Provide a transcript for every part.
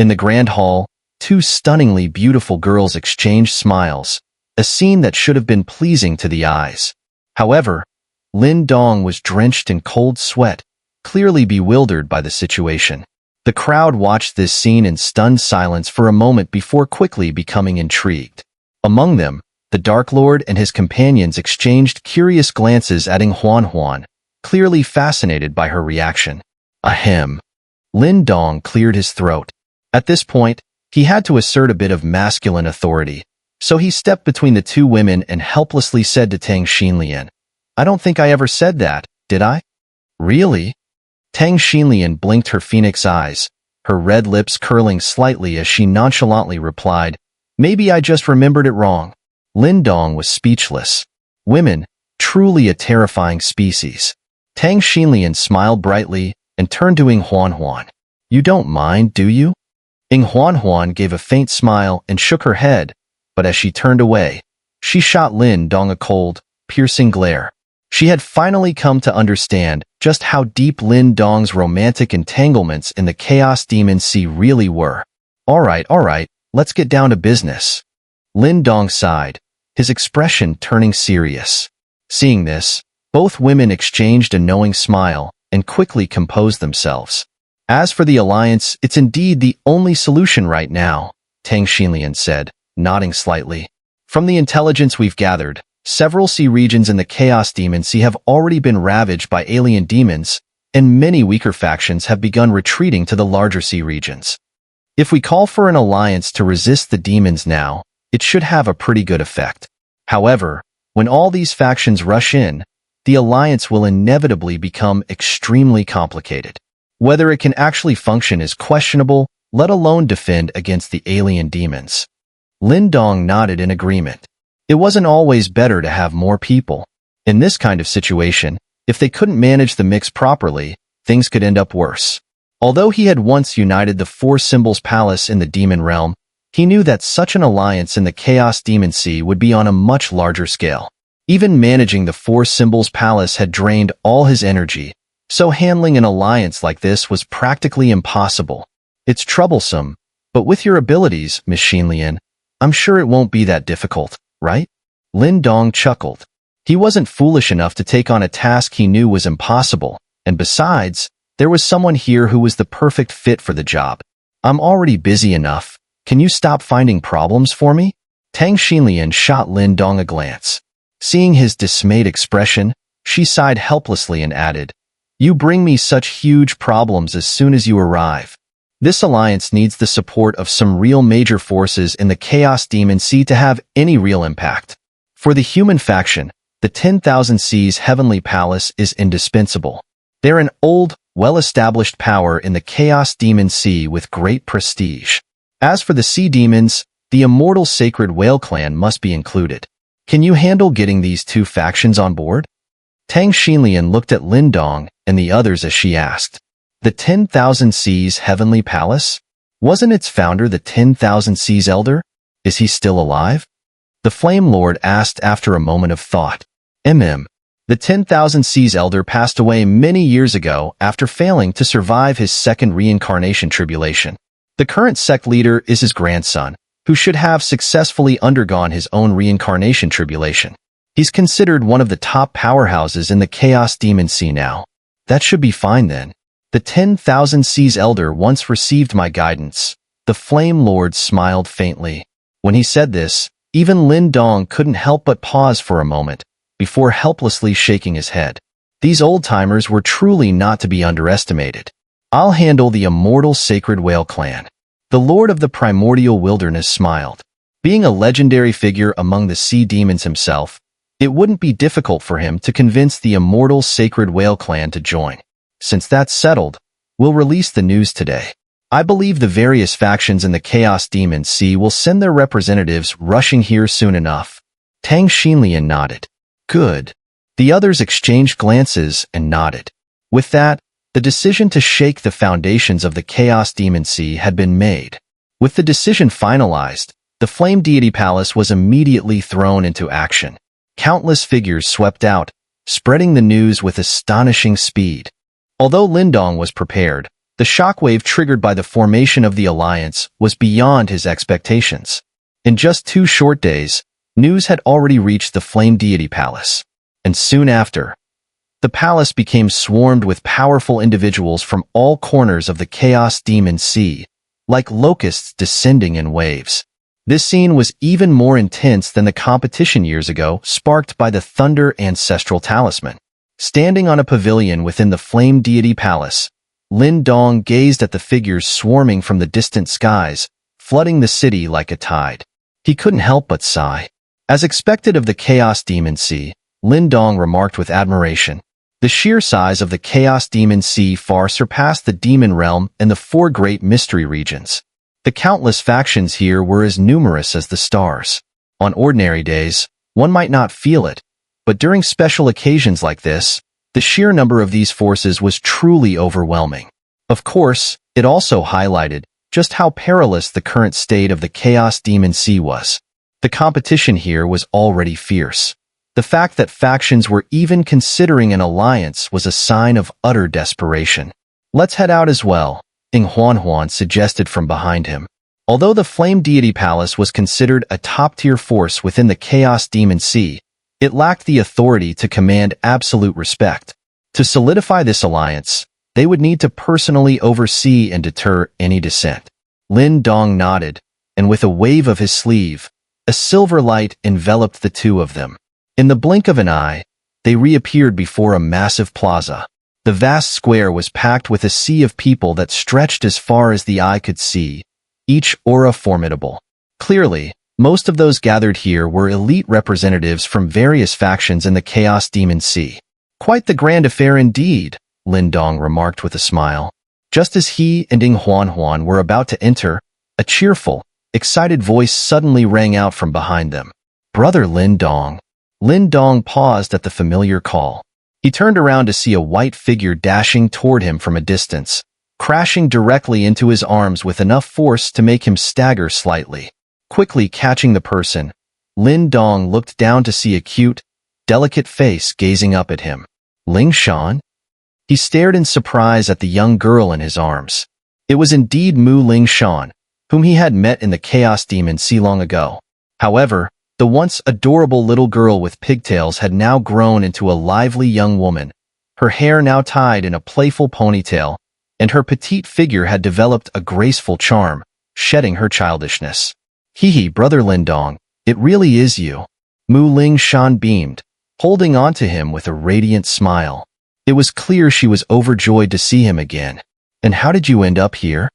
In the grand hall, two stunningly beautiful girls exchanged smiles, a scene that should have been pleasing to the eyes. However, Lin Dong was drenched in cold sweat, clearly bewildered by the situation. The crowd watched this scene in stunned silence for a moment before quickly becoming intrigued. Among them, the Dark Lord and his companions exchanged curious glances at Huan, clearly fascinated by her reaction. Ahem. Lin Dong cleared his throat. At this point, he had to assert a bit of masculine authority, so he stepped between the two women and helplessly said to Tang Xinlian, "I don't think I ever said that, did I?" "Really?" Tang Xinlian blinked her phoenix eyes, her red lips curling slightly as she nonchalantly replied, "Maybe I just remembered it wrong." Lin Dong was speechless. Women, truly a terrifying species. Tang Xinlian smiled brightly and turned to Huan. "You don't mind, do you?" Huan gave a faint smile and shook her head, but as she turned away, she shot Lin Dong a cold, piercing glare. She had finally come to understand just how deep Lin Dong's romantic entanglements in the Chaos Demon Sea really were. All right, let's get down to business." Lin Dong sighed, his expression turning serious. Seeing this, both women exchanged a knowing smile and quickly composed themselves. "As for the alliance, it's indeed the only solution right now," Tang Xinlian said, nodding slightly. "From the intelligence we've gathered, several sea regions in the Chaos Demon Sea have already been ravaged by alien demons, and many weaker factions have begun retreating to the larger sea regions. If we call for an alliance to resist the demons now, it should have a pretty good effect. However, when all these factions rush in, the alliance will inevitably become extremely complicated. Whether it can actually function is questionable, let alone defend against the alien demons." Lin Dong nodded in agreement. It wasn't always better to have more people. In this kind of situation, if they couldn't manage the mix properly, things could end up worse. Although he had once united the Four Symbols Palace in the Demon Realm, he knew that such an alliance in the Chaos Demon Sea would be on a much larger scale. Even managing the Four Symbols Palace had drained all his energy, so handling an alliance like this was practically impossible. "It's troublesome, but with your abilities, Miss Xinlian, I'm sure it won't be that difficult, right?" Lin Dong chuckled. He wasn't foolish enough to take on a task he knew was impossible, and besides, there was someone here who was the perfect fit for the job. "I'm already busy enough. Can you stop finding problems for me?" Tang Xinlian shot Lin Dong a glance. Seeing his dismayed expression, she sighed helplessly and added, "You bring me such huge problems as soon as you arrive. This alliance needs the support of some real major forces in the Chaos Demon Sea to have any real impact. For the human faction, the 10,000 Seas Heavenly Palace is indispensable. They're an old, well-established power in the Chaos Demon Sea with great prestige. As for the sea demons, the immortal Sacred Whale Clan must be included. Can you handle getting these two factions on board?" Tang Xinlian looked at Lin Dong and the others as she asked. "The 10,000 Seas Heavenly Palace? Wasn't its founder the 10,000 Seas Elder? Is he still alive?" The Flame Lord asked after a moment of thought. The 10,000 Seas Elder passed away many years ago after failing to survive his second reincarnation tribulation. The current sect leader is his grandson, who should have successfully undergone his own reincarnation tribulation. He's considered one of the top powerhouses in the Chaos Demon Sea now. That should be fine then. The 10,000 Seas Elder once received my guidance." The Flame Lord smiled faintly. When he said this, even Lin Dong couldn't help but pause for a moment, before helplessly shaking his head. These old-timers were truly not to be underestimated. "I'll handle the immortal Sacred Whale Clan." The Lord of the Primordial Wilderness smiled. Being a legendary figure among the sea demons himself, it wouldn't be difficult for him to convince the immortal Sacred Whale Clan to join. "Since that's settled, we'll release the news today. I believe the various factions in the Chaos Demon Sea will send their representatives rushing here soon enough." Tang Xinlian nodded. "Good." The others exchanged glances and nodded. With that, the decision to shake the foundations of the Chaos Demon Sea had been made. With the decision finalized, the Flame Deity Palace was immediately thrown into action. Countless figures swept out, spreading the news with astonishing speed. Although Lin Dong was prepared, The shockwave triggered by the formation of the alliance was beyond his expectations. In just 2 short days, news had already reached the Flame Deity Palace. And soon after, the palace became swarmed with powerful individuals from all corners of the Chaos Demon Sea, like locusts descending in waves. This scene was even more intense than the competition years ago, sparked by the Thunder Ancestral Talisman. Standing on a pavilion within the Flame Deity Palace, Lin Dong gazed at the figures swarming from the distant skies, flooding the city like a tide. He couldn't help but sigh. As expected of the Chaos Demon Sea, Lin Dong remarked with admiration. The sheer size of the Chaos Demon Sea far surpassed the Demon Realm and the 4 great mystery regions. The countless factions here were as numerous as the stars. On ordinary days, one might not feel it, but during special occasions like this, the sheer number of these forces was truly overwhelming. Of course, it also highlighted just how perilous the current state of the Chaos Demon Sea was. The competition here was already fierce. The fact that factions were even considering an alliance was a sign of utter desperation. Let's head out as well, Huan suggested from behind him. Although the Flame Deity Palace was considered a top-tier force within the Chaos Demon Sea, it lacked the authority to command absolute respect. To solidify this alliance, they would need to personally oversee and deter any dissent. Lin Dong nodded, and with a wave of his sleeve, a silver light enveloped the two of them. In the blink of an eye, they reappeared before a massive plaza. The vast square was packed with a sea of people that stretched as far as the eye could see, each aura formidable. Clearly, most of those gathered here were elite representatives from various factions in the Chaos Demon Sea. Quite the grand affair indeed, Lin Dong remarked with a smile. Just as he and Huan were about to enter, a cheerful, excited voice suddenly rang out from behind them. Brother Lin Dong. Lin Dong paused at the familiar call. He turned around to see a white figure dashing toward him from a distance, crashing directly into his arms with enough force to make him stagger slightly. Quickly catching the person, Lin Dong looked down to see a cute, delicate face gazing up at him. Ling Shan? He stared in surprise at the young girl in his arms. It was indeed Mu Ling Shan, whom he had met in the Chaos Demon Sea long ago. However, the once adorable little girl with pigtails had now grown into a lively young woman, her hair now tied in a playful ponytail, and her petite figure had developed a graceful charm, shedding her childishness. Hee brother Lin Dong, it really is you. Mu Ling Shan beamed, holding on to him with a radiant smile. It was clear she was overjoyed to see him again. And how did you end up here?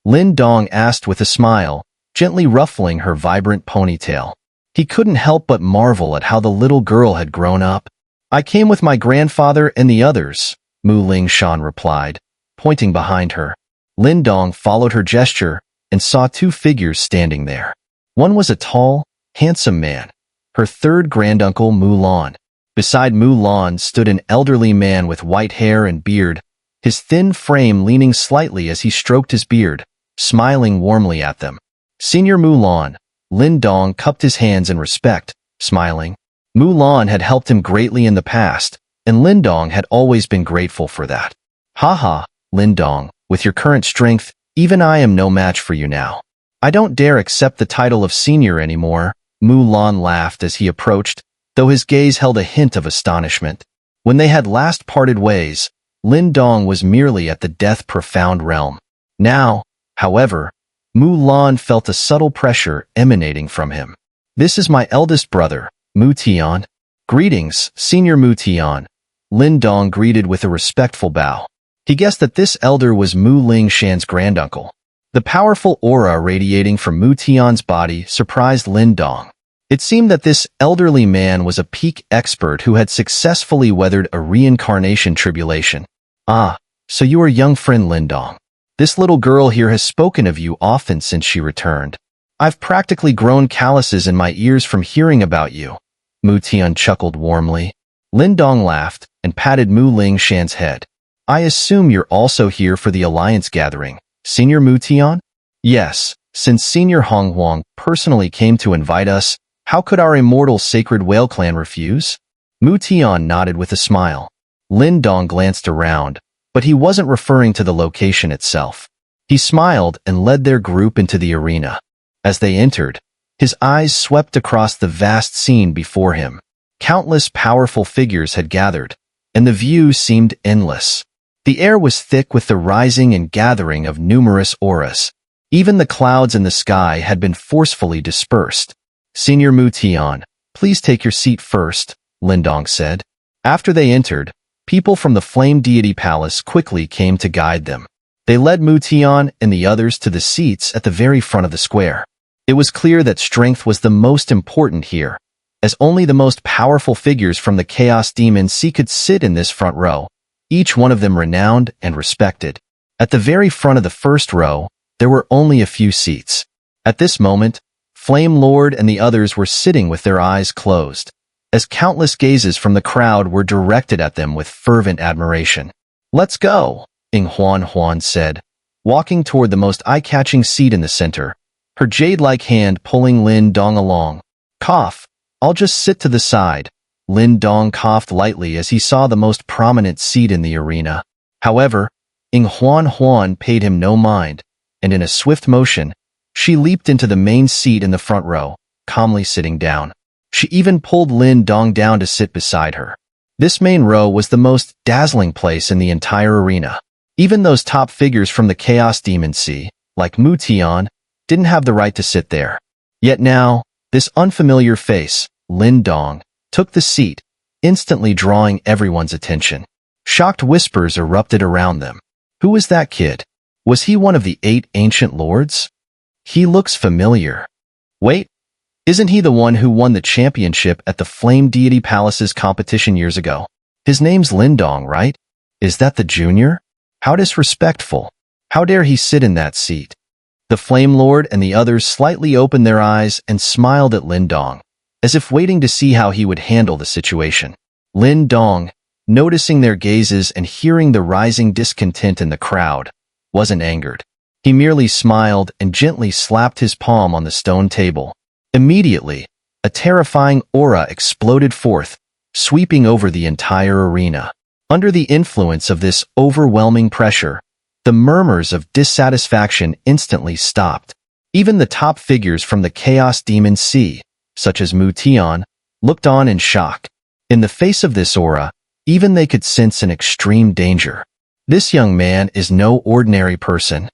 Lin Dong asked with a smile, gently ruffling her vibrant ponytail. He couldn't help but marvel at how the little girl had grown up. I came with my grandfather and the others, Mu Ling Shan replied, pointing behind her. Lin Dong followed her gesture and saw 2 figures standing there. One was a tall, handsome man, her third granduncle Mu Lan. Beside Mu Lan stood an elderly man with white hair and beard, his thin frame leaning slightly as he stroked his beard, smiling warmly at them. Senior Mu Lan, Lin Dong cupped his hands in respect, smiling. Mu Lan had helped him greatly in the past, and Lin Dong had always been grateful for that. Haha, Lin Dong, with your current strength, even I am no match for you now. I don't dare accept the title of senior anymore, Mu Lan laughed as he approached, though his gaze held a hint of astonishment. When they had last parted ways, Lin Dong was merely at the death-profound realm. Now, however, Mu Lan felt a subtle pressure emanating from him. This is my eldest brother, Mu Tian. Greetings, Senior Mu Tian. Lin Dong greeted with a respectful bow. He guessed that this elder was Mu Ling Shan's granduncle. The powerful aura radiating from Mu Tian's body surprised Lin Dong. It seemed that this elderly man was a peak expert who had successfully weathered a reincarnation tribulation. Ah, so you are young friend Lin Dong. This little girl here has spoken of you often since she returned. I've practically grown calluses in my ears from hearing about you. Mu Tian chuckled warmly. Lin Dong laughed and patted Mu Ling Shan's head. I assume you're also here for the alliance gathering, Senior Mu Tian? Yes, since Senior Hong Huang personally came to invite us, how could our immortal sacred whale clan refuse? Mu Tian nodded with a smile. Lin Dong glanced around, But he wasn't referring to the location itself. He smiled and led their group into the arena. As they entered, his eyes swept across the vast scene before him. Countless powerful figures had gathered, and the view seemed endless. The air was thick with the rising and gathering of numerous auras. Even the clouds in the sky had been forcefully dispersed. "Senior Mu Tian, please take your seat first," Lindong said. After they entered, people from the Flame Deity Palace quickly came to guide them. They led Mu Tian and the others to the seats at the very front of the square. It was clear that strength was the most important here, as only the most powerful figures from the Chaos Demon Sea could sit in this front row, each one of them renowned and respected. At the very front of the first row, there were only a few seats. At this moment, Flame Lord and the others were sitting with their eyes closed, as countless gazes from the crowd were directed at them with fervent admiration. "Let's go," Ing Huan said, walking toward the most eye-catching seat in the center, her jade-like hand pulling Lin Dong along. "Cough, I'll just sit to the side." Lin Dong coughed lightly as he saw the most prominent seat in the arena. However, Ing Huan paid him no mind, and in a swift motion, she leaped into the main seat in the front row, calmly sitting down. She even pulled Lin Dong down to sit beside her. This main row was the most dazzling place in the entire arena. Even those top figures from the Chaos Demon Sea, like Mu Tian, didn't have the right to sit there. Yet now, this unfamiliar face, Lin Dong, took the seat, instantly drawing everyone's attention. Shocked whispers erupted around them. Who was that kid? Was he one of the 8 ancient lords? He looks familiar. Wait, isn't he the one who won the championship at the Flame Deity Palace's competition years ago? His name's Lin Dong, right? Is that the junior? How disrespectful. How dare he sit in that seat? The Flame Lord and the others slightly opened their eyes and smiled at Lin Dong, as if waiting to see how he would handle the situation. Lin Dong, noticing their gazes and hearing the rising discontent in the crowd, wasn't angered. He merely smiled and gently slapped his palm on the stone table. Immediately, a terrifying aura exploded forth, sweeping over the entire arena. Under the influence of this overwhelming pressure, the murmurs of dissatisfaction instantly stopped. Even the top figures from the Chaos Demon Sea, such as Mu Tian, looked on in shock. In the face of this aura, even they could sense an extreme danger. This young man is no ordinary person.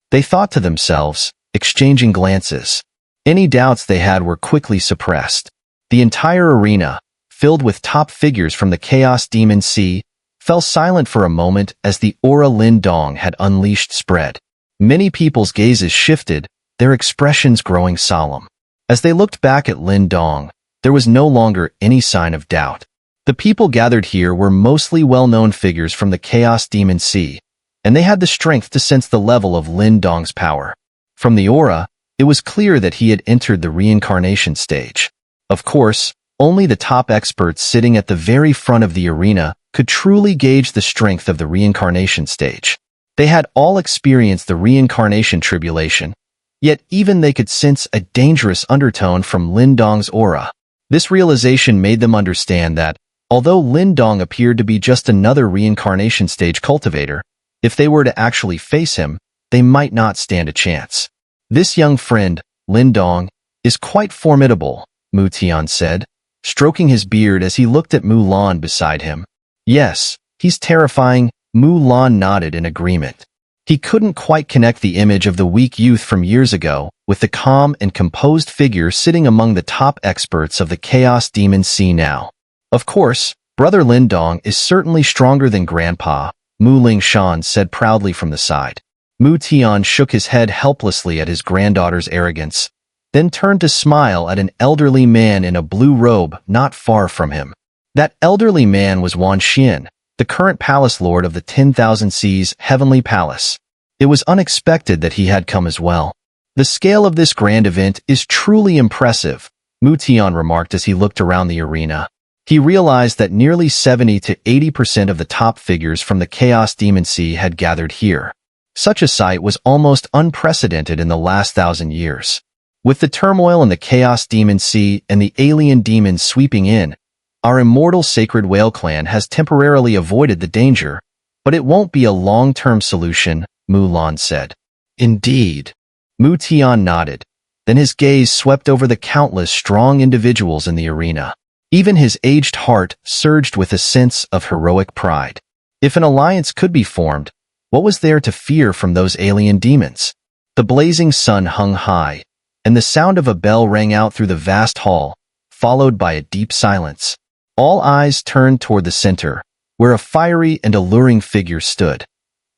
They thought to themselves, exchanging glances. Any doubts they had were quickly suppressed. The entire arena, filled with top figures from the Chaos Demon Sea, fell silent for a moment as the aura Lin Dong had unleashed spread. Many people's gazes shifted, their expressions growing solemn. As they looked back at Lin Dong, there was no longer any sign of doubt. The people gathered here were mostly well-known figures from the Chaos Demon Sea, and they had the strength to sense the level of Lin Dong's power. From the aura, it was clear that he had entered the reincarnation stage. Of course, only the top experts sitting at the very front of the arena could truly gauge the strength of the reincarnation stage. They had all experienced the reincarnation tribulation, yet even they could sense a dangerous undertone from Lin Dong's aura. This realization made them understand that, although Lin Dong appeared to be just another reincarnation stage cultivator, if they were to actually face him, they might not stand a chance. "This young friend, Lin Dong, is quite formidable," Mu Tian said, stroking his beard as he looked at Mu Lan beside him. "Yes, he's terrifying," Mu Lan nodded in agreement. He couldn't quite connect the image of the weak youth from years ago with the calm and composed figure sitting among the top experts of the Chaos Demon Sea now. "Of course, Brother Lin Dong is certainly stronger than Grandpa," Mu Lingshan said proudly from the side. Mu Tian shook his head helplessly at his granddaughter's arrogance, then turned to smile at an elderly man in a blue robe not far from him. That elderly man was Wan Xian, the current palace lord of the 10,000 Seas Heavenly Palace. It was unexpected that he had come as well. "The scale of this grand event is truly impressive," Mu Tian remarked as he looked around the arena. He realized that nearly 70 to 80% of the top figures from the Chaos Demon Sea had gathered here. Such a sight was almost unprecedented in the last 1,000 years. With the turmoil in the Chaos Demon Sea and the alien demons sweeping in, our immortal Sacred Whale clan has temporarily avoided the danger, But it won't be a long-term solution, Mulan said. Indeed. Mu Tian nodded. Then his gaze swept over the countless strong individuals in the arena. Even his aged heart surged with a sense of heroic pride. If an alliance could be formed, what was there to fear from those alien demons? The blazing sun hung high, and the sound of a bell rang out through the vast hall, followed by a deep silence. All eyes turned toward the center, where a fiery and alluring figure stood.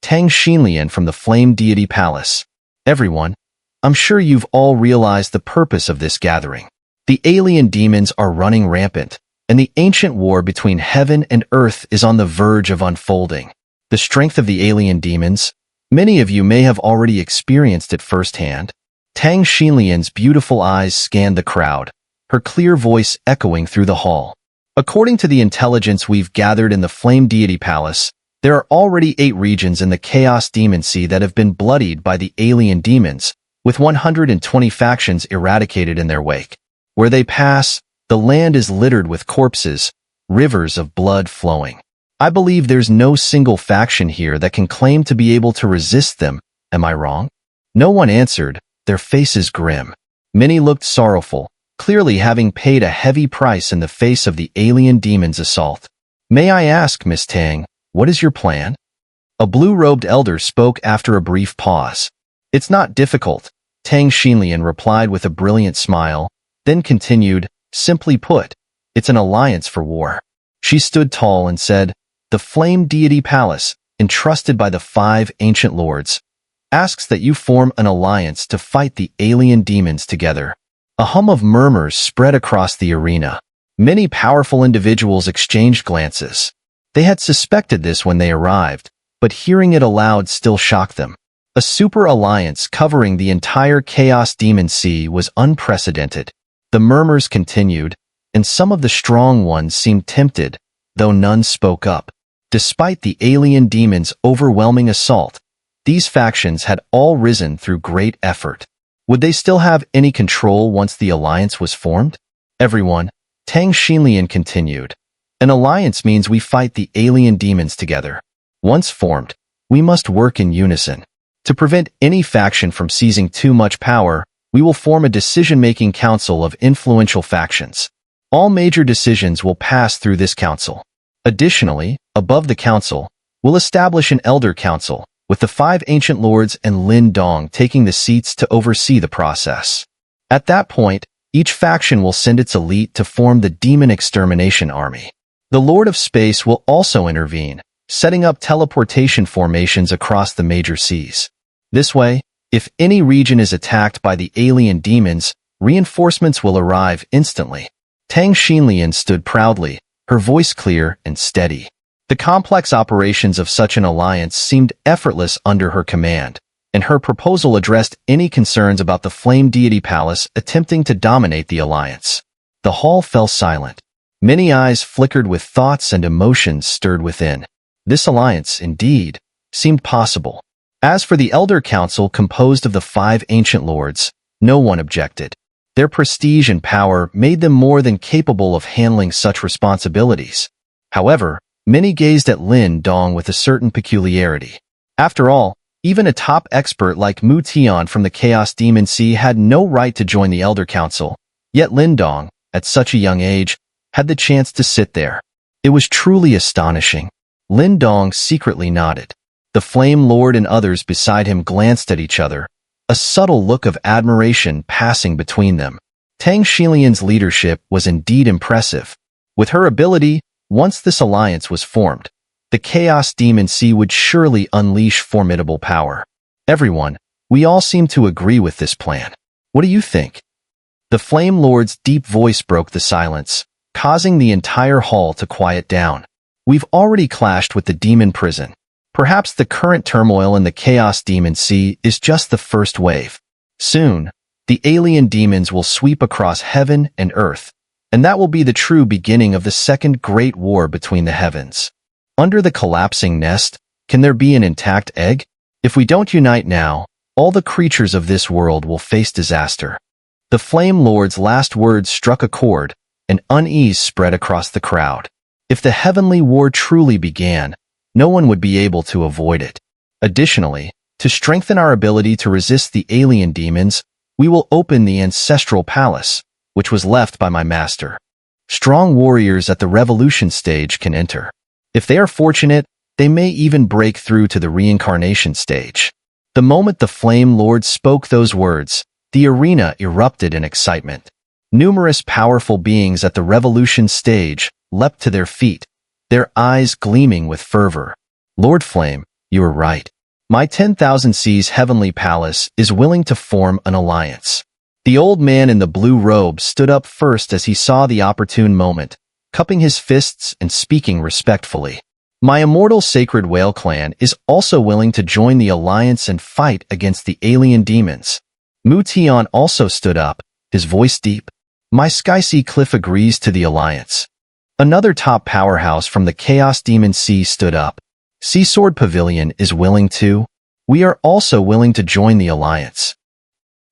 Tang Xun'er from the Flame Deity Palace. Everyone, I'm sure you've all realized the purpose of this gathering. The alien demons are running rampant, and the ancient war between heaven and earth is on the verge of unfolding. The strength of the alien demons, many of you may have already experienced it firsthand. Tang Xun'er's beautiful eyes scanned the crowd, her clear voice echoing through the hall. According to the intelligence we've gathered in the Flame Deity Palace, there are already 8 regions in the Chaos Demon Sea that have been bloodied by the alien demons, with 120 factions eradicated in their wake. Where they pass, the land is littered with corpses, rivers of blood flowing. I believe there's no single faction here that can claim to be able to resist them, am I wrong? No one answered, their faces grim. Many looked sorrowful, clearly having paid a heavy price in the face of the alien demon's assault. May I ask, Miss Tang, what is your plan? A blue-robed elder spoke after a brief pause. It's not difficult, Tang Xun'er replied with a brilliant smile, then continued, simply put, it's an alliance for war. She stood tall and said, the Flame Deity Palace, entrusted by the 5 ancient lords, asks that you form an alliance to fight the alien demons together. A hum of murmurs spread across the arena. Many powerful individuals exchanged glances. They had suspected this when they arrived, but hearing it aloud still shocked them. A super alliance covering the entire Chaos Demon Sea was unprecedented. The murmurs continued, and some of the strong ones seemed tempted, though none spoke up. Despite the alien demons' overwhelming assault, these factions had all risen through great effort. Would they still have any control once the alliance was formed? Everyone, Tang Xun'er continued. An alliance means we fight the alien demons together. Once formed, we must work in unison. To prevent any faction from seizing too much power, we will form a decision-making council of influential factions. All major decisions will pass through this council. Additionally, above the council, we'll establish an elder council, with the 5 ancient lords and Lin Dong taking the seats to oversee the process. At that point, each faction will send its elite to form the Demon Extermination Army. The Lord of Space will also intervene, setting up teleportation formations across the major seas. This way, if any region is attacked by the alien demons, reinforcements will arrive instantly. Tang Xun'er stood proudly, her voice clear and steady. The complex operations of such an alliance seemed effortless under her command, and her proposal addressed any concerns about the Flame Deity Palace attempting to dominate the alliance. The hall fell silent. Many eyes flickered with thoughts and emotions stirred within. This alliance, indeed, seemed possible. As for the Elder Council composed of the 5 ancient lords, no one objected. Their prestige and power made them more than capable of handling such responsibilities. However, many gazed at Lin Dong with a certain peculiarity. After all, even a top expert like Mu Tian from the Chaos Demon Sea had no right to join the Elder Council, yet Lin Dong, at such a young age, had the chance to sit there. It was truly astonishing. Lin Dong secretly nodded. The Flame Lord and others beside him glanced at each other, a subtle look of admiration passing between them. Tang Xun'er's leadership was indeed impressive. With her ability, once this alliance was formed, the Chaos Demon Sea would surely unleash formidable power. Everyone, we all seem to agree with this plan. What do you think? The Flame Lord's deep voice broke the silence, causing the entire hall to quiet down. We've already clashed with the demon prison. Perhaps the current turmoil in the Chaos Demon Sea is just the first wave. Soon, the alien demons will sweep across heaven and earth, and that will be the true beginning of the second great war between the heavens. Under the collapsing nest, can there be an intact egg? If we don't unite now, all the creatures of this world will face disaster. The Flame Lord's last words struck a chord, and unease spread across the crowd. If the heavenly war truly began, no one would be able to avoid it. Additionally, to strengthen our ability to resist the alien demons, we will open the Ancestral Palace, which was left by my master. Strong warriors at the revolution stage can enter. If they are fortunate, they may even break through to the reincarnation stage. The moment the Flame Lord spoke those words, the arena erupted in excitement. Numerous powerful beings at the revolution stage leapt to their feet, their eyes gleaming with fervor. Lord Flame, you are right. My 10,000 Seas heavenly palace is willing to form an alliance. The old man in the blue robe stood up first as he saw the opportune moment, cupping his fists and speaking respectfully. My immortal sacred whale clan is also willing to join the alliance and fight against the alien demons. Mutian also stood up, his voice deep. My Skysea Cliff agrees to the alliance. Another top powerhouse from the Chaos Demon Sea stood up. Sea Sword Pavilion is willing to. We are also willing to join the alliance.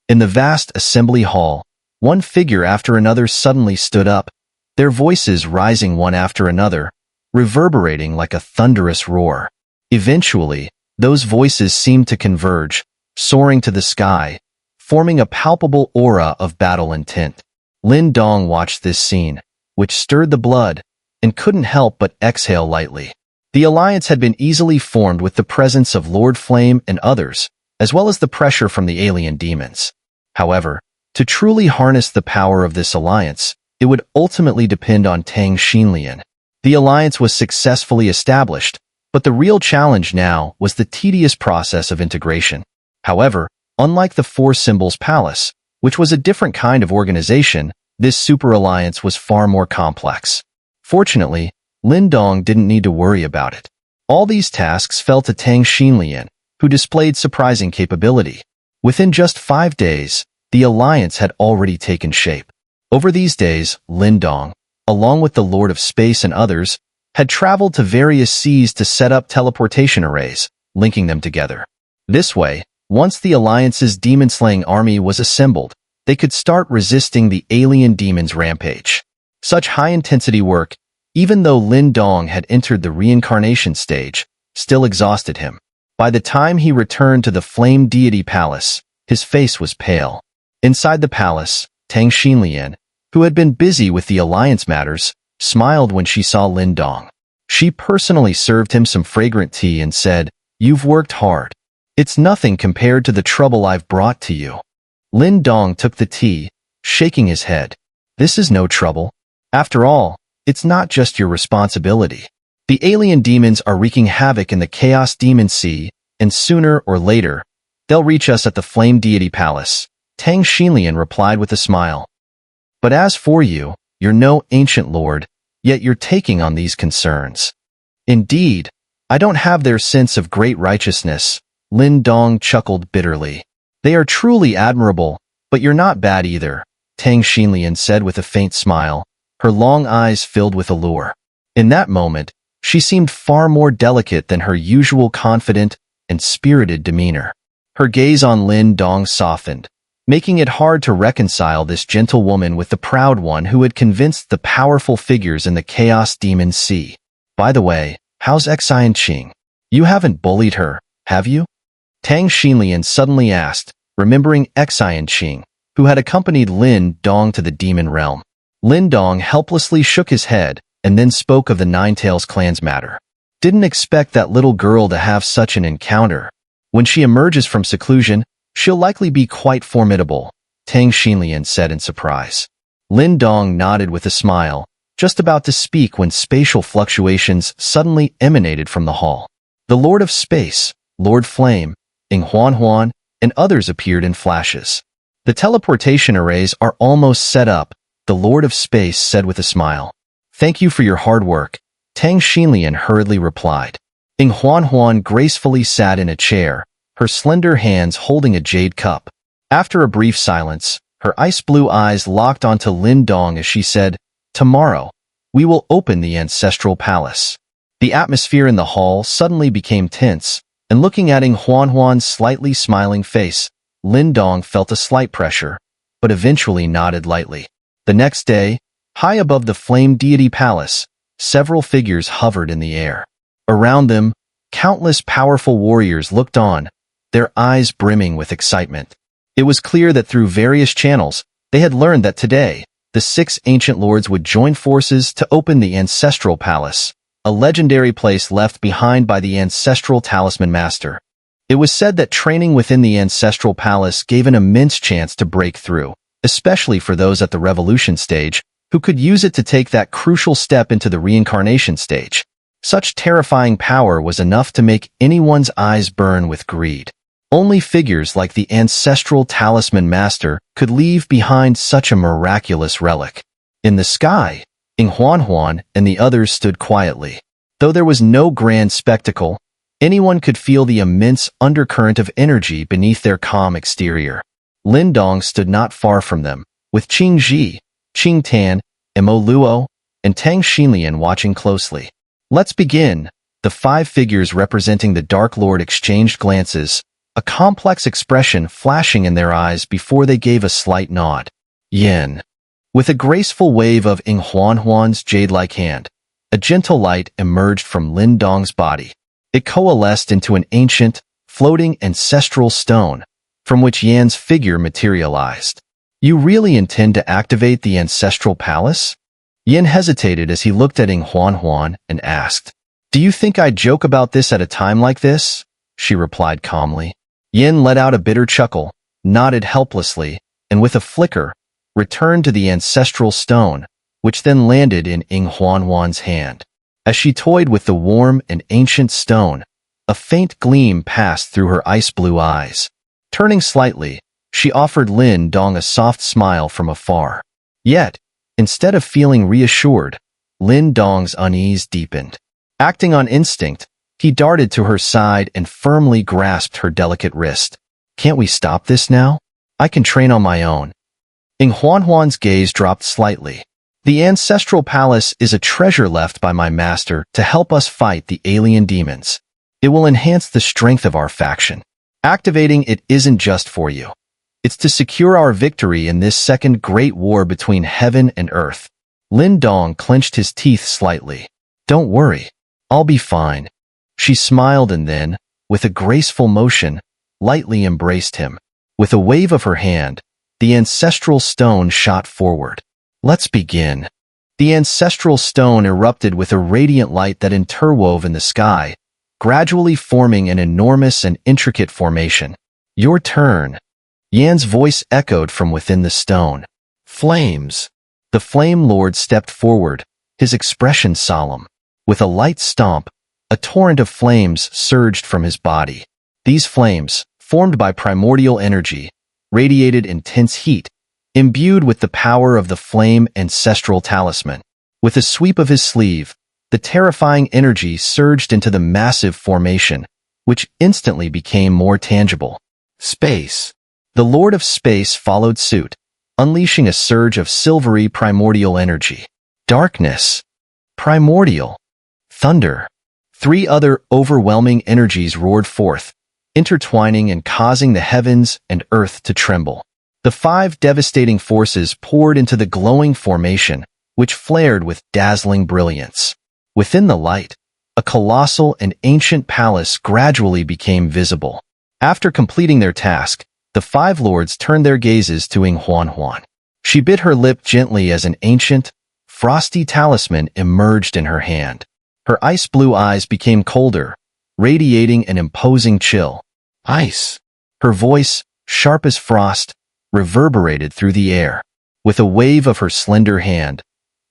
In the vast assembly hall, one figure after another suddenly stood up, their voices rising one after another, reverberating like a thunderous roar. Eventually, those voices seemed to converge, soaring to the sky, forming a palpable aura of battle intent. Lin Dong watched this scene, which stirred the blood, and couldn't help but exhale lightly. The alliance had been easily formed with the presence of Lord Flame and others, as well as the pressure from the alien demons. However, to truly harness the power of this alliance, it would ultimately depend on Tang Xinlian. The alliance was successfully established, but the real challenge now was the tedious process of integration. However, unlike the Four Symbols Palace, which was a different kind of organization, this super alliance was far more complex. Fortunately, Lin Dong didn't need to worry about it. All these tasks fell to Tang Xinlian, who displayed surprising capability. Within just 5 days, the alliance had already taken shape. Over these days, Lin Dong, along with the Lord of Space and others, had traveled to various seas to set up teleportation arrays, linking them together. This way, once the alliance's demon-slaying army was assembled, they could start resisting the alien demons' rampage. Such high-intensity work, even though Lin Dong had entered the reincarnation stage, still exhausted him. By the time he returned to the Flame Deity Palace, his face was pale. Inside the palace, Tang Xinlian, who had been busy with the alliance matters, smiled when she saw Lin Dong. She personally served him some fragrant tea and said, "You've worked hard. It's nothing compared to the trouble I've brought to you." Lin Dong took the tea, shaking his head. "This is no trouble. After all, it's not just your responsibility. The alien demons are wreaking havoc in the Chaos Demon Sea, and sooner or later, they'll reach us at the Flame Deity Palace," Tang Xinlian replied with a smile. "But as for you, you're no ancient lord, yet you're taking on these concerns." "Indeed, I don't have their sense of great righteousness," Lin Dong chuckled bitterly. "They are truly admirable, but you're not bad either," Tang Xinlian said with a faint smile, her long eyes filled with allure. In that moment, she seemed far more delicate than her usual confident and spirited demeanor. Her gaze on Lin Dong softened, making it hard to reconcile this gentle woman with the proud one who had convinced the powerful figures in the Chaos Demon Sea. "By the way, how's Xun'er? You haven't bullied her, have you?" Tang Xinlian suddenly asked, remembering Xun'er, who had accompanied Lin Dong to the demon realm. Lin Dong helplessly shook his head and then spoke of the Ninetails clan's matter. "Didn't expect that little girl to have such an encounter. When she emerges from seclusion, she'll likely be quite formidable," Tang Xinlian said in surprise. Lin Dong nodded with a smile, just about to speak when spatial fluctuations suddenly emanated from the hall. The Lord of Space, Lord Flame, Huan, and others appeared in flashes. "The teleportation arrays are almost set up," the Lord of Space said with a smile. "Thank you for your hard work," Tang Xinlian hurriedly replied. Huan gracefully sat in a chair, her slender hands holding a jade cup. After a brief silence, her ice-blue eyes locked onto Lin Dong as she said, "Tomorrow, we will open the Ancestral Palace." The atmosphere in the hall suddenly became tense, and looking at Huan's slightly smiling face, Lin Dong felt a slight pressure, but eventually nodded lightly. The next day, high above the Flame Deity Palace, several figures hovered in the air. Around them, countless powerful warriors looked on, their eyes brimming with excitement. It was clear that through various channels, they had learned that today, the 6 ancient lords would join forces to open the Ancestral Palace, a legendary place left behind by the Ancestral Talisman Master. It was said that training within the Ancestral Palace gave an immense chance to break through, especially for those at the revolution stage, who could use it to take that crucial step into the reincarnation stage. Such terrifying power was enough to make anyone's eyes burn with greed. Only figures like the Ancestral Talisman Master could leave behind such a miraculous relic. In the sky, Xun'er and the others stood quietly. Though there was no grand spectacle, anyone could feel the immense undercurrent of energy beneath their calm exterior. Lin Dong stood not far from them, with Qing Ji, Qing Tan, Mo Luo, and Tang Xinlian watching closely. Let's begin. The 5 figures representing the Dark Lord exchanged glances, a complex expression flashing in their eyes before they gave a slight nod. Yin. With a graceful wave of Xun'er's jade-like hand, a gentle light emerged from Lin Dong's body. It coalesced into an ancient, floating ancestral stone, from which Yan's figure materialized. You really intend to activate the Ancestral Palace? Yin hesitated as he looked at Xun'er and asked, "Do you think I'd joke about this at a time like this?" She replied calmly. Yin let out a bitter chuckle, nodded helplessly, and with a flicker, returned to the ancestral stone, which then landed in Xun'er's hand. As she toyed with the warm and ancient stone, a faint gleam passed through her ice-blue eyes. Turning slightly, she offered Lin Dong a soft smile from afar. Yet, instead of feeling reassured, Lin Dong's unease deepened. Acting on instinct, he darted to her side and firmly grasped her delicate wrist. "Can't we stop this now? I can train on my own." Xun'er's gaze dropped slightly. "The Ancestral Palace is a treasure left by my master to help us fight the alien demons. It will enhance the strength of our faction. Activating it isn't just for you. It's to secure our victory in this second great war between heaven and earth." Lin Dong clenched his teeth slightly. "Don't worry. I'll be fine." She smiled and then, with a graceful motion, lightly embraced him. With a wave of her hand, the ancestral stone shot forward. "Let's begin." The ancestral stone erupted with a radiant light that interwove in the sky, gradually forming an enormous and intricate formation. "Your turn." Yan's voice echoed from within the stone. "Flames." The Flame Lord stepped forward, his expression solemn. With a light stomp, a torrent of flames surged from his body. These flames, formed by primordial energy, radiated intense heat, imbued with the power of the flame ancestral talisman. With a sweep of his sleeve, the terrifying energy surged into the massive formation, which instantly became more tangible. Space. The Lord of Space followed suit, unleashing a surge of silvery primordial energy. Darkness. Primordial. Thunder. 3 other overwhelming energies roared forth, intertwining and causing the heavens and earth to tremble. The 5 devastating forces poured into the glowing formation, which flared with dazzling brilliance. Within the light, a colossal and ancient palace gradually became visible. After completing their task, the 5 lords turned their gazes to Xun'er. She bit her lip gently as an ancient, frosty talisman emerged in her hand. Her ice-blue eyes became colder, radiating an imposing chill. "Ice." Her voice, sharp as frost, reverberated through the air. With a wave of her slender hand,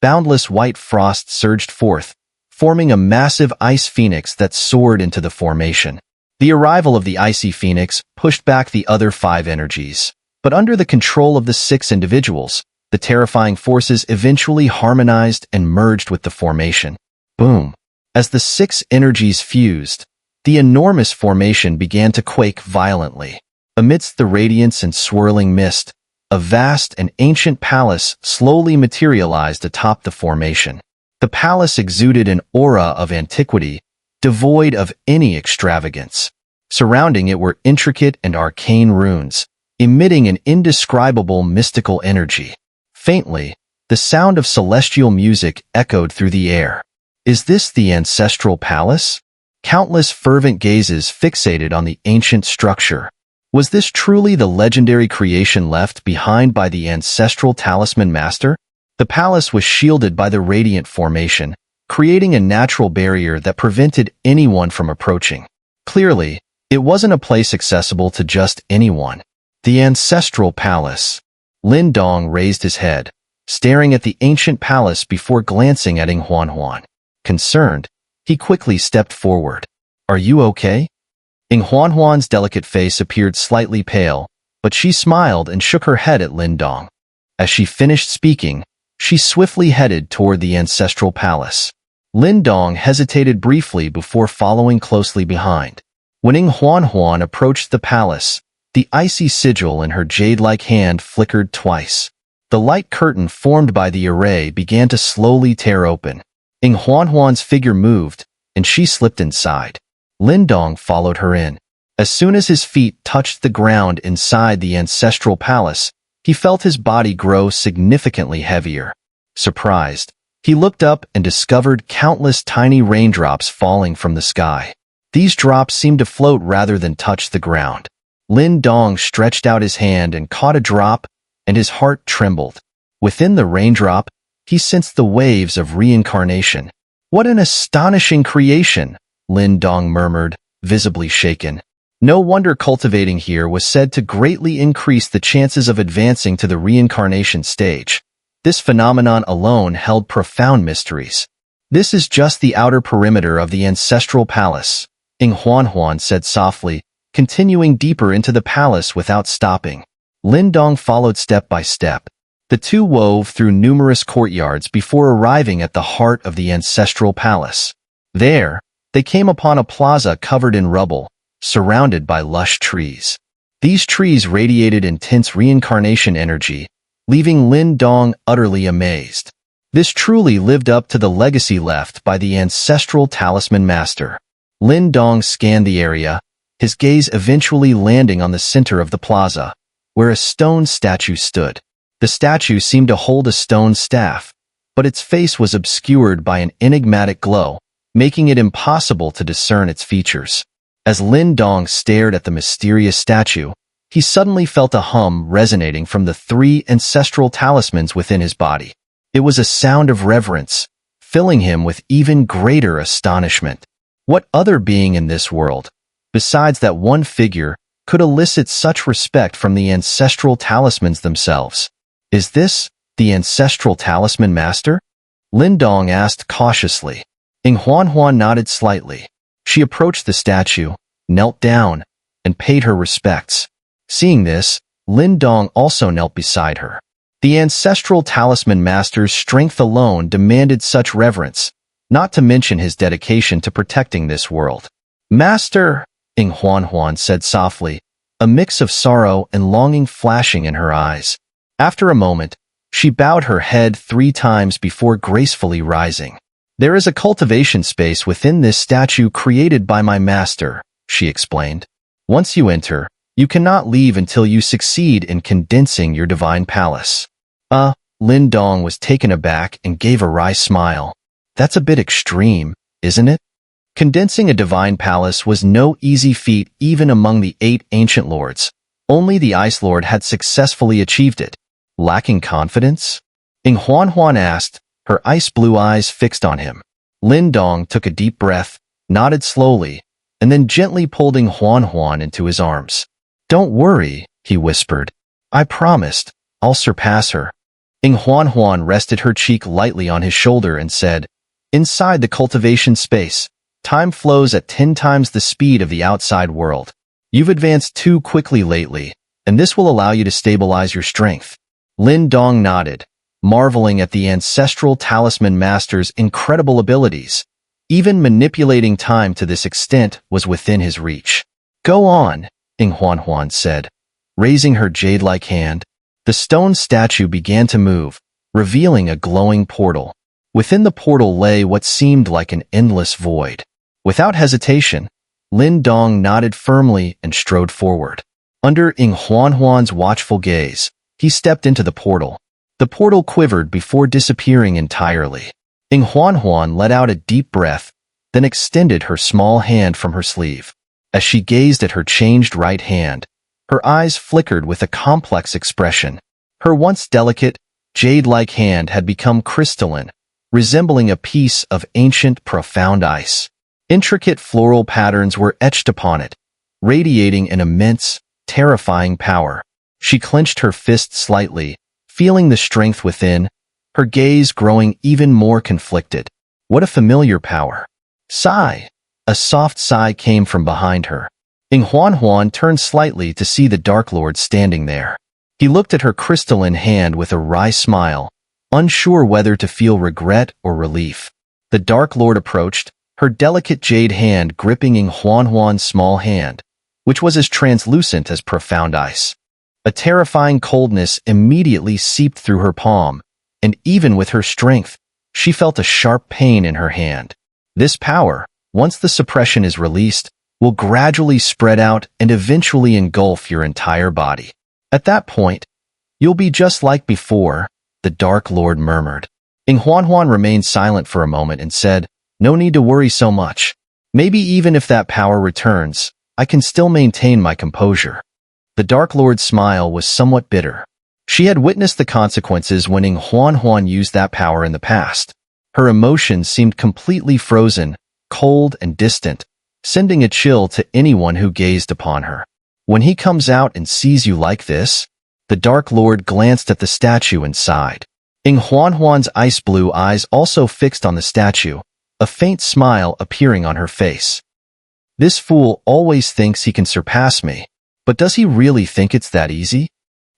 boundless white frost surged forth, forming a massive ice phoenix that soared into the formation. The arrival of the icy phoenix pushed back the other 5 energies, but under the control of the 6 individuals, the terrifying forces eventually harmonized and merged with the formation. Boom. As the 6 energies fused, the enormous formation began to quake violently. Amidst the radiance and swirling mist, a vast and ancient palace slowly materialized atop the formation. The palace exuded an aura of antiquity, devoid of any extravagance. Surrounding it were intricate and arcane runes, emitting an indescribable mystical energy. Faintly, the sound of celestial music echoed through the air. "Is this the Ancestral Palace?" Countless fervent gazes fixated on the ancient structure. Was this truly the legendary creation left behind by the ancestral Talisman master? The palace was shielded by the radiant formation, creating a natural barrier that prevented anyone from approaching. Clearly, it wasn't a place accessible to just anyone. The ancestral palace. Lin Dong raised his head, staring at the ancient palace before glancing at Xun'er. Concerned, he quickly stepped forward. "Are you okay?" Xun'er's delicate face appeared slightly pale, but she smiled and shook her head at Lin Dong. As she finished speaking, she swiftly headed toward the ancestral palace. Lin Dong hesitated briefly before following closely behind. When Xun'er approached the palace, the icy sigil in her jade-like hand flickered twice. The light curtain formed by the array began to slowly tear open. Xun'er's figure moved, and she slipped inside. Lin Dong followed her in. As soon as his feet touched the ground inside the ancestral palace, he felt his body grow significantly heavier. Surprised, he looked up and discovered countless tiny raindrops falling from the sky. These drops seemed to float rather than touch the ground. Lin Dong stretched out his hand and caught a drop, and his heart trembled. Within the raindrop, he sensed the waves of reincarnation. "What an astonishing creation!" Lin Dong murmured, visibly shaken. No wonder cultivating here was said to greatly increase the chances of advancing to the reincarnation stage. This phenomenon alone held profound mysteries. "This is just the outer perimeter of the ancestral palace," Xun'er said softly, continuing deeper into the palace without stopping. Lin Dong followed step by step. The two wove through numerous courtyards before arriving at the heart of the ancestral palace. There, they came upon a plaza covered in rubble, surrounded by lush trees. These trees radiated intense reincarnation energy, leaving Lin Dong utterly amazed. This truly lived up to the legacy left by the ancestral Talisman master. Lin Dong scanned the area, his gaze eventually landing on the center of the plaza, where a stone statue stood. The statue seemed to hold a stone staff, but its face was obscured by an enigmatic glow, making it impossible to discern its features. As Lin Dong stared at the mysterious statue, he suddenly felt a hum resonating from the three ancestral talismans within his body. It was a sound of reverence, filling him with even greater astonishment. What other being in this world, besides that one figure, could elicit such respect from the ancestral talismans themselves? "Is this the ancestral talisman master?" Lin Dong asked cautiously. Xun'er nodded slightly. She approached the statue, knelt down, and paid her respects. Seeing this, Lin Dong also knelt beside her. The ancestral talisman master's strength alone demanded such reverence, not to mention his dedication to protecting this world. "Master," Xun'er said softly, a mix of sorrow and longing flashing in her eyes. After a moment, she bowed her head 3 times before gracefully rising. "There is a cultivation space within this statue created by my master," she explained. "Once you enter, you cannot leave until you succeed in condensing your divine palace." Lin Dong was taken aback and gave a wry smile. "That's a bit extreme, isn't it?" Condensing a divine palace was no easy feat even among the 8 ancient lords. Only the Ice Lord had successfully achieved it. "Lacking confidence?" Xun'er asked, her ice-blue eyes fixed on him. Lin Dong took a deep breath, nodded slowly, and then gently pulled Xun'er into his arms. "Don't worry," he whispered. "I promised, I'll surpass her." Xun'er rested her cheek lightly on his shoulder and said, "Inside the cultivation space, time flows at 10 times the speed of the outside world. You've advanced too quickly lately, and this will allow you to stabilize your strength." Lin Dong nodded, marveling at the ancestral talisman master's incredible abilities. Even manipulating time to this extent was within his reach. "Go on," Xun'er said, raising her jade-like hand. The stone statue began to move, revealing a glowing portal. Within the portal lay what seemed like an endless void. Without hesitation, Lin Dong nodded firmly and strode forward. Under Xun'er's watchful gaze, he stepped into the portal. The portal quivered before disappearing entirely. Xun'er let out a deep breath, then extended her small hand from her sleeve. As she gazed at her changed right hand, her eyes flickered with a complex expression. Her once delicate, jade-like hand had become crystalline, resembling a piece of ancient, profound ice. Intricate floral patterns were etched upon it, radiating an immense, terrifying power. She clenched her fist slightly, feeling the strength within, her gaze growing even more conflicted. What a familiar power. Sigh. A soft sigh came from behind her. Xun'er turned slightly to see the Dark Lord standing there. He looked at her crystalline hand with a wry smile, unsure whether to feel regret or relief. The Dark Lord approached, her delicate jade hand gripping Xun'er's small hand, which was as translucent as profound ice. A terrifying coldness immediately seeped through her palm, and even with her strength, she felt a sharp pain in her hand. This power, once the suppression is released, will gradually spread out and eventually engulf your entire body. At that point, you'll be just like before, the Dark Lord murmured. Xun'er remained silent for a moment and said, "No need to worry so much. Maybe even if that power returns, I can still maintain my composure." The Dark Lord's smile was somewhat bitter. She had witnessed the consequences when Xun'er used that power in the past. Her emotions seemed completely frozen, cold and distant, sending a chill to anyone who gazed upon her. When he comes out and sees you like this, the Dark Lord glanced at the statue and sighed. Xun'er's ice-blue eyes also fixed on the statue, a faint smile appearing on her face. This fool always thinks he can surpass me, but does he really think it's that easy?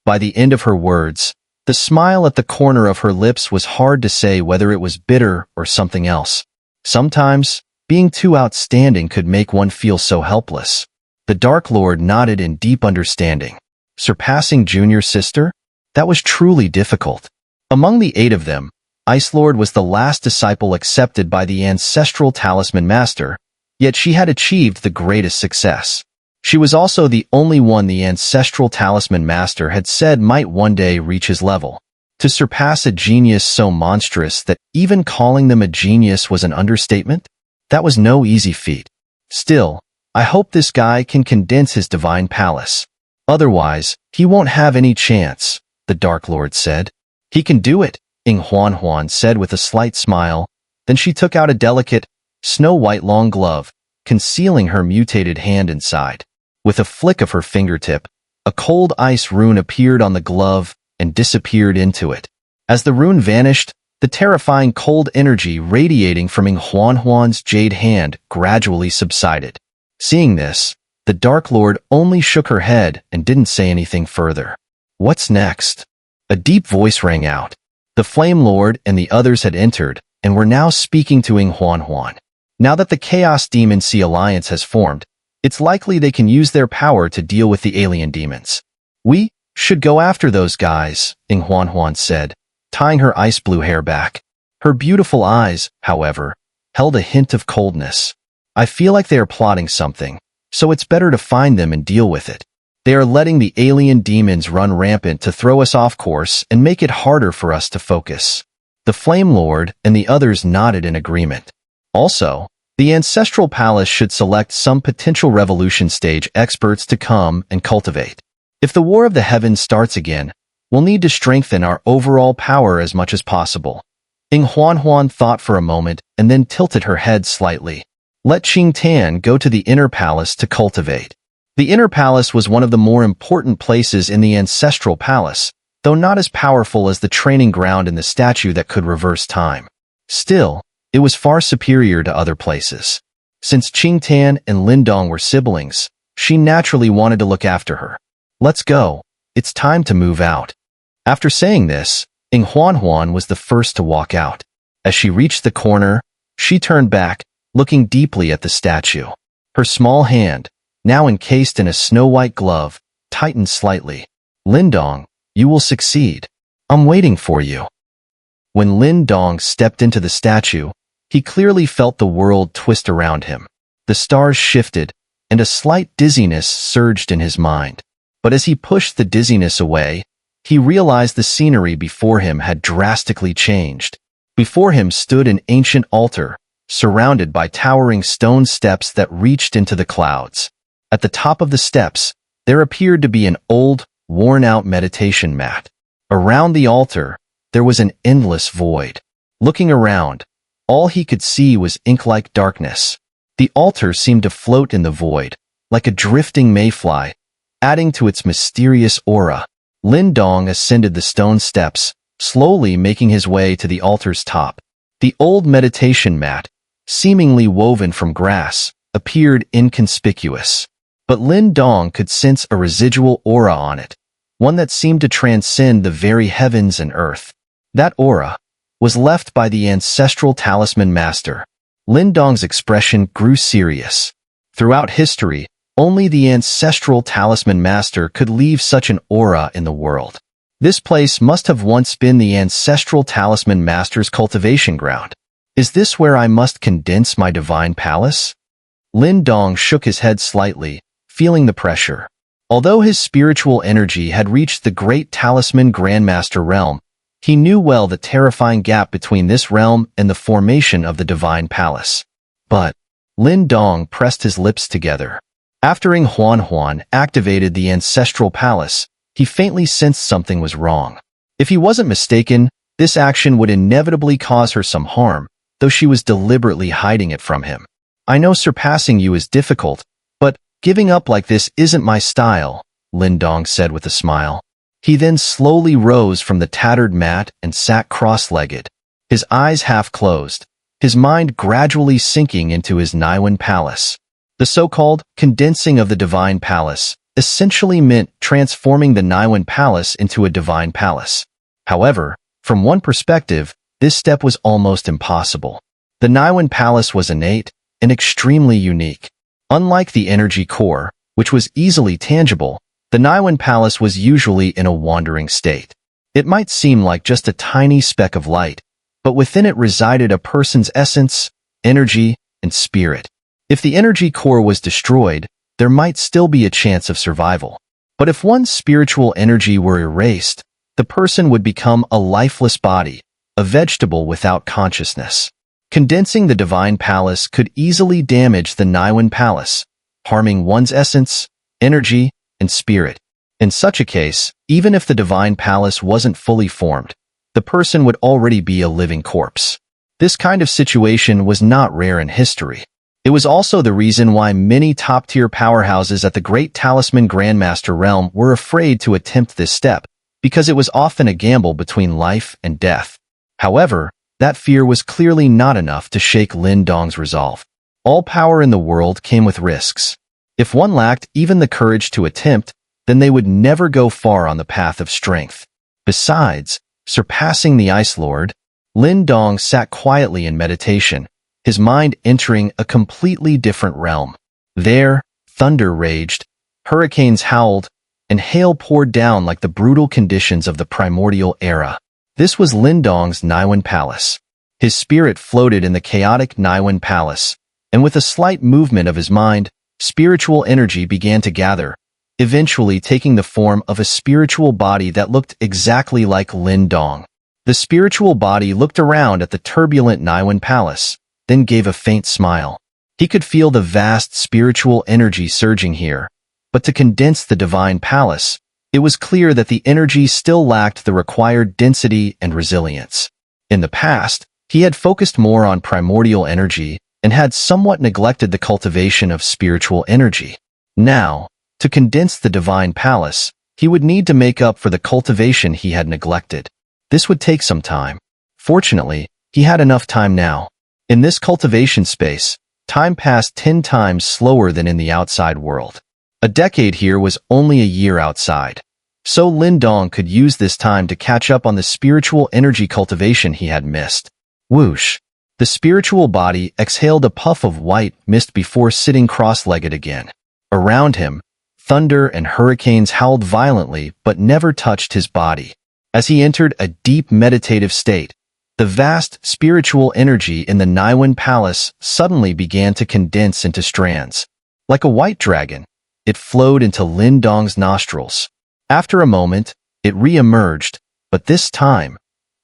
By the end of her words, the smile at the corner of her lips was hard to say whether it was bitter or something else. Sometimes, being too outstanding could make one feel so helpless. The Dark Lord nodded in deep understanding. Surpassing Xun'er's sister? That was truly difficult. Among the 8 of them, Ice Lord was the last disciple accepted by the Ancestral Talisman Master, yet she had achieved the greatest success. She was also the only one the Ancestral Talisman Master had said might one day reach his level. To surpass a genius so monstrous that even calling them a genius was an understatement? That was no easy feat. Still, I hope this guy can condense his divine palace. Otherwise, he won't have any chance, the Dark Lord said. He can do it, Xun'er said with a slight smile. Then she took out a delicate, snow-white long glove, concealing her mutated hand inside. With a flick of her fingertip, a cold ice rune appeared on the glove and disappeared into it. As the rune vanished, the terrifying cold energy radiating from Xun'er's jade hand gradually subsided. Seeing this, the Dark Lord only shook her head and didn't say anything further. What's next? A deep voice rang out. The Flame Lord and the others had entered and were now speaking to Xun'er. Now that the Chaos Demon Sea Alliance has formed, it's likely they can use their power to deal with the alien demons. We should go after those guys, Xun'er said, tying her ice-blue hair back. Her beautiful eyes, however, held a hint of coldness. I feel like they are plotting something, so it's better to find them and deal with it. They are letting the alien demons run rampant to throw us off course and make it harder for us to focus. The Flame Lord and the others nodded in agreement. Also, the Ancestral Palace should select some potential revolution stage experts to come and cultivate. If the War of the Heavens starts again, we'll need to strengthen our overall power as much as possible. Xun'er thought for a moment and then tilted her head slightly. Let Qingtan go to the Inner Palace to cultivate. The Inner Palace was one of the more important places in the Ancestral Palace, though not as powerful as the training ground in the statue that could reverse time. Still, it was far superior to other places. Since Qingtan and Lindong were siblings, she naturally wanted to look after her. Let's go. It's time to move out. After saying this, Xun'er was the first to walk out. As she reached the corner, she turned back, looking deeply at the statue. Her small hand, now encased in a snow-white glove, tightened slightly. Lindong, you will succeed. I'm waiting for you. When Lindong stepped into the statue, he clearly felt the world twist around him. The stars shifted, and a slight dizziness surged in his mind. But as he pushed the dizziness away, he realized the scenery before him had drastically changed. Before him stood an ancient altar, surrounded by towering stone steps that reached into the clouds. At the top of the steps, there appeared to be an old, worn-out meditation mat. Around the altar, there was an endless void. Looking around, all he could see was ink-like darkness. The altar seemed to float in the void, like a drifting mayfly, adding to its mysterious aura. Lin Dong ascended the stone steps, slowly making his way to the altar's top. The old meditation mat, seemingly woven from grass, appeared inconspicuous. But Lin Dong could sense a residual aura on it, one that seemed to transcend the very heavens and earth. That aura was left by the ancestral Talisman master. Lin Dong's expression grew serious. Throughout history, only the ancestral Talisman master could leave such an aura in the world. This place must have once been the ancestral Talisman master's cultivation ground. Is this where I must condense my divine palace? Lin Dong shook his head slightly, feeling the pressure. Although his spiritual energy had reached the great Talisman Grandmaster realm, he knew well the terrifying gap between this realm and the formation of the divine palace. But Lin Dong pressed his lips together. After Huan activated the ancestral palace, he faintly sensed something was wrong. If he wasn't mistaken, this action would inevitably cause her some harm, though she was deliberately hiding it from him. I know surpassing you is difficult, but giving up like this isn't my style, Lin Dong said with a smile. He then slowly rose from the tattered mat and sat cross-legged, his eyes half closed, his mind gradually sinking into his Niwen palace. The so-called condensing of the divine palace essentially meant transforming the Niwen palace into a divine palace. However, from one perspective, this step was almost impossible. The Niwen palace was innate and extremely unique. Unlike the energy core, which was easily tangible, the Niwen palace was usually in a wandering state. It might seem like just a tiny speck of light, but within it resided a person's essence, energy, and spirit. If the energy core was destroyed, there might still be a chance of survival. But if one's spiritual energy were erased, the person would become a lifeless body, a vegetable without consciousness. Condensing the divine palace could easily damage the Niwen palace, harming one's essence, energy, and spirit. In such a case, even if the divine palace wasn't fully formed, the person would already be a living corpse. This kind of situation was not rare in history. It was also the reason why many top-tier powerhouses at the great Talisman Grandmaster realm were afraid to attempt this step, because it was often a gamble between life and death. However, that fear was clearly not enough to shake Lin Dong's resolve. All power in the world came with risks. If one lacked even the courage to attempt, then they would never go far on the path of strength. Besides, surpassing the Ice Lord, Lin Dong sat quietly in meditation, his mind entering a completely different realm. There, thunder raged, hurricanes howled, and hail poured down like the brutal conditions of the primordial era. This was Lin Dong's Niwen Palace. His spirit floated in the chaotic Niwen Palace, and with a slight movement of his mind, spiritual energy began to gather, eventually taking the form of a spiritual body that looked exactly like Lin Dong. The spiritual body looked around at the turbulent Niwen Palace, then gave a faint smile. He could feel the vast spiritual energy surging here, but to condense the divine palace, it was clear that the energy still lacked the required density and resilience. In the past, he had focused more on primordial energy and had somewhat neglected the cultivation of spiritual energy. Now, to condense the divine palace, he would need to make up for the cultivation he had neglected. This would take some time. Fortunately, he had enough time now. In this cultivation space, time passed 10 times slower than in the outside world. A decade here was only a year outside. So Lin Dong could use this time to catch up on the spiritual energy cultivation he had missed. Whoosh! The spiritual body exhaled a puff of white mist before sitting cross-legged again. Around him, thunder and hurricanes howled violently but never touched his body. As he entered a deep meditative state, the vast spiritual energy in the Niwen Palace suddenly began to condense into strands. Like a white dragon, it flowed into Lin Dong's nostrils. After a moment, it re-emerged, but this time,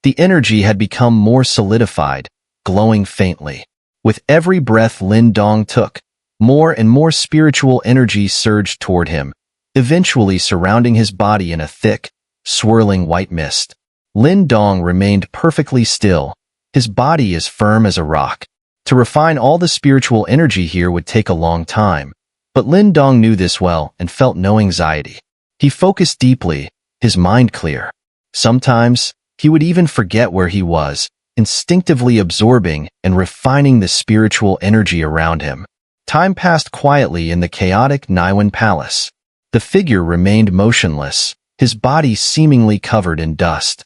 the energy had become more solidified, glowing faintly. With every breath Lin Dong took, more and more spiritual energy surged toward him, eventually surrounding his body in a thick, swirling white mist. Lin Dong remained perfectly still, his body as firm as a rock. To refine all the spiritual energy here would take a long time, but Lin Dong knew this well and felt no anxiety. He focused deeply, his mind clear. Sometimes, he would even forget where he was, instinctively absorbing and refining the spiritual energy around him. Time passed quietly in the chaotic Niwen Palace. The figure remained motionless, his body seemingly covered in dust.